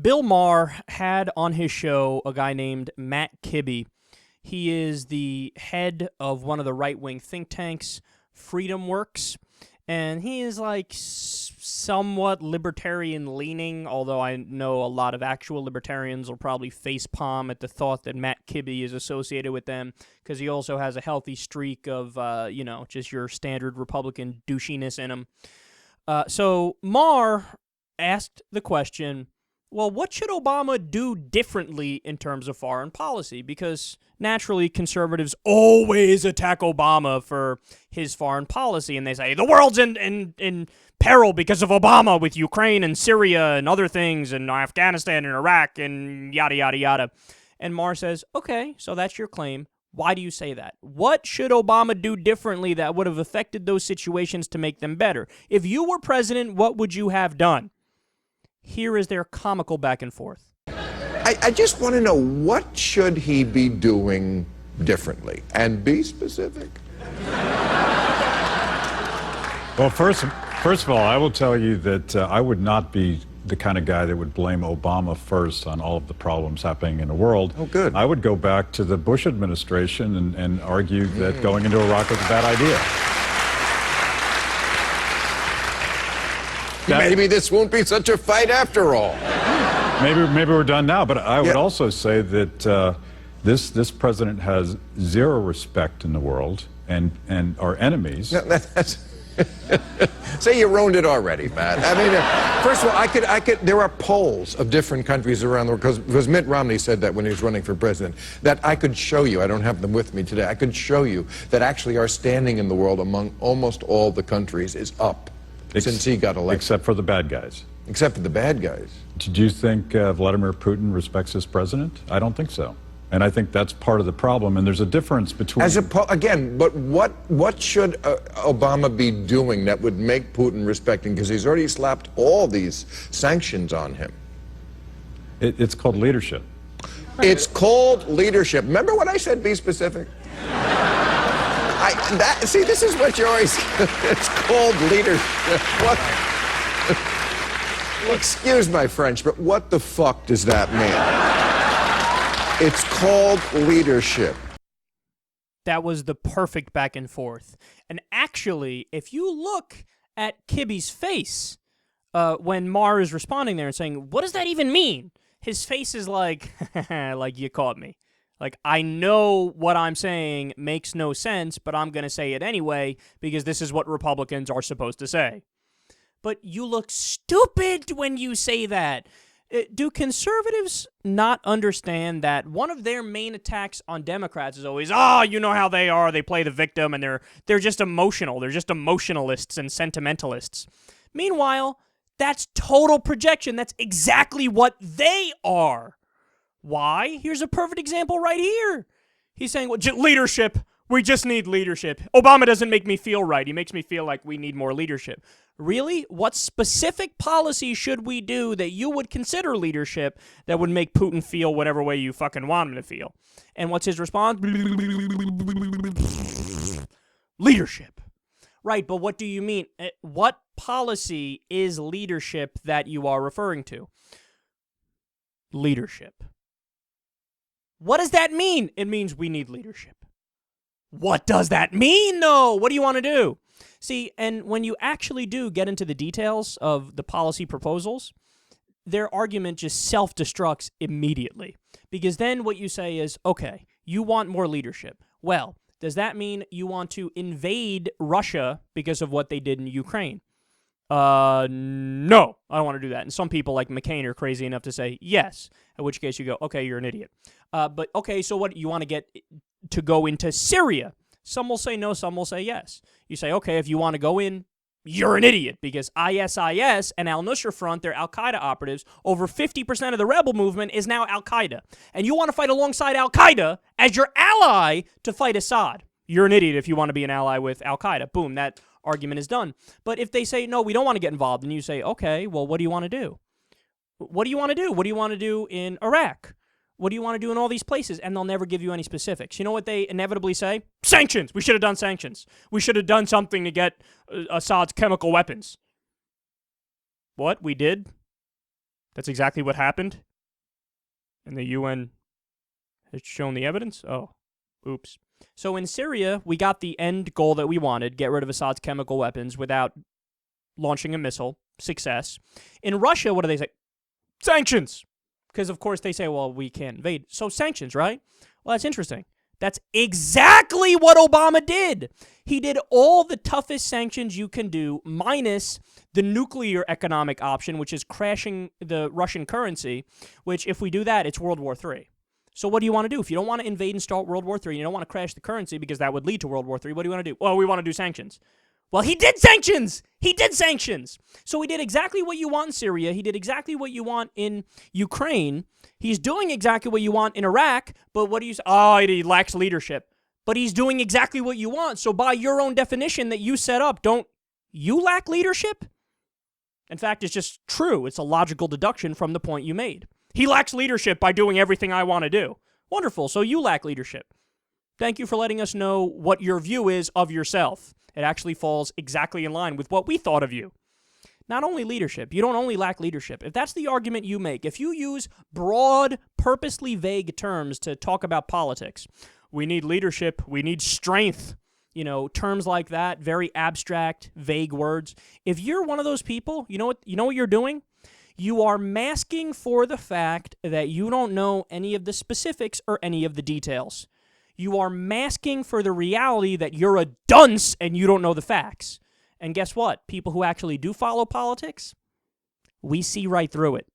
Bill Maher had on his show a guy named Matt Kibbe. He is the head of one of the right-wing think tanks, Freedom Works, and he is like somewhat libertarian-leaning, although I know a lot of actual libertarians will probably facepalm at the thought that Matt Kibbe is associated with them, because he also has a healthy streak of, just your standard Republican douchiness in him. So Maher asked the question, well, what should Obama do differently in terms of foreign policy? Because naturally, conservatives always attack Obama for his foreign policy, and they say, the world's in peril because of Obama with Ukraine and Syria and other things, and Afghanistan and Iraq and yada, yada, yada. And Maher says, okay, so that's your claim. Why do you say that? What should Obama do differently that would have affected those situations to make them better? If you were president, what would you have done? Here is their comical back and forth. I just want to know, what should he be doing differently? And be specific. Well, first of all, I will tell you that I would not be the kind of guy that would blame Obama first on all of the problems happening in the world. Oh, good. I would go back to the Bush administration and argue that going into Iraq was a bad idea. Maybe this won't be such a fight after all. Maybe we're done now, but I would also say that this president has zero respect in the world, and our enemies. No, that's say you ruined it already, Matt. I mean, first of all, I could. There are polls of different countries around the world, because Mitt Romney said that when he was running for president, that I could show you. I don't have them with me today. I could show you that actually our standing in the world among almost all the countries is up since he got elected. Except for the bad guys. Except for the bad guys. Do you think Vladimir Putin respects his president? I don't think so. And I think that's part of the problem. And there's a difference between... Again, but what should Obama be doing that would make Putin respect him? Because he's already slapped all these sanctions on him. It's called leadership. It's called leadership. Remember what I said, be specific? See, this is what you always... It's called leadership. What? Excuse my French, but what the fuck does that mean? It's called leadership. That was the perfect back and forth. And actually, if you look at Kibbe's face when Maher is responding there and saying, what does that even mean? His face is like, like, you caught me. Like, I know what I'm saying makes no sense, but I'm going to say it anyway because this is what Republicans are supposed to say. But you look stupid when you say that. Do conservatives not understand that one of their main attacks on Democrats is always, you know how they are, they play the victim, and they're just emotional. They're just emotionalists and sentimentalists. Meanwhile, that's total projection. That's exactly what they are. Why? Here's a perfect example right here. He's saying, well, leadership. We just need leadership. Obama doesn't make me feel right. He makes me feel like we need more leadership. Really? What specific policy should we do that you would consider leadership that would make Putin feel whatever way you fucking want him to feel? And what's his response? Leadership. Right, but what do you mean? What policy is leadership that you are referring to? Leadership. What does that mean? It means we need leadership. What does that mean, though? What do you want to do? See, and when you actually do get into the details of the policy proposals, their argument just self-destructs immediately. Because then what you say is, okay, you want more leadership. Well, does that mean you want to invade Russia because of what they did in Ukraine? No, I don't want to do that. And some people like McCain are crazy enough to say yes, in which case you go, okay, you're an idiot. But okay, so what, you want to get to go into Syria? Some will say no, some will say yes. You say, okay, if you want to go in, you're an idiot, because ISIS and al-Nusra Front, they're al-Qaeda operatives. Over 50% of the rebel movement is now al-Qaeda. And you want to fight alongside al-Qaeda as your ally to fight Assad. You're an idiot if you want to be an ally with al-Qaeda. Boom, that argument is done. But if they say, no, we don't want to get involved, and you say, okay, well, what do you want to do? What do you want to do? What do you want to do in Iraq? What do you want to do in all these places? And they'll never give you any specifics. You know what they inevitably say? Sanctions! We should have done sanctions. We should have done something to get Assad's chemical weapons. What? We did? That's exactly what happened. And the UN has shown the evidence? Oh, oops. So in Syria, we got the end goal that we wanted, get rid of Assad's chemical weapons without launching a missile. Success. In Russia, what do they say? Sanctions! Because, of course, they say, well, we can't invade. So sanctions, right? Well, that's interesting. That's exactly what Obama did. He did all the toughest sanctions you can do, minus the nuclear economic option, which is crashing the Russian currency, which, if we do that, it's World War III. So what do you want to do? If you don't want to invade and start World War III, and you don't want to crash the currency because that would lead to World War III, what do you want to do? Well, we want to do sanctions. Well, he did sanctions! He did sanctions! So he did exactly what you want in Syria. He did exactly what you want in Ukraine. He's doing exactly what you want in Iraq, but what do you say? Oh, he lacks leadership. But he's doing exactly what you want. So by your own definition that you set up, don't you lack leadership? In fact, it's just true. It's a logical deduction from the point you made. He lacks leadership by doing everything I want to do. Wonderful. So you lack leadership. Thank you for letting us know what your view is of yourself. It actually falls exactly in line with what we thought of you. Not only leadership, you don't only lack leadership. If that's the argument you make, if you use broad, purposely vague terms to talk about politics, we need leadership, we need strength, terms like that, very abstract, vague words. If you're one of those people, you know what you're doing? You are masking for the fact that you don't know any of the specifics or any of the details. You are masking for the reality that you're a dunce and you don't know the facts. And guess what? People who actually do follow politics, we see right through it.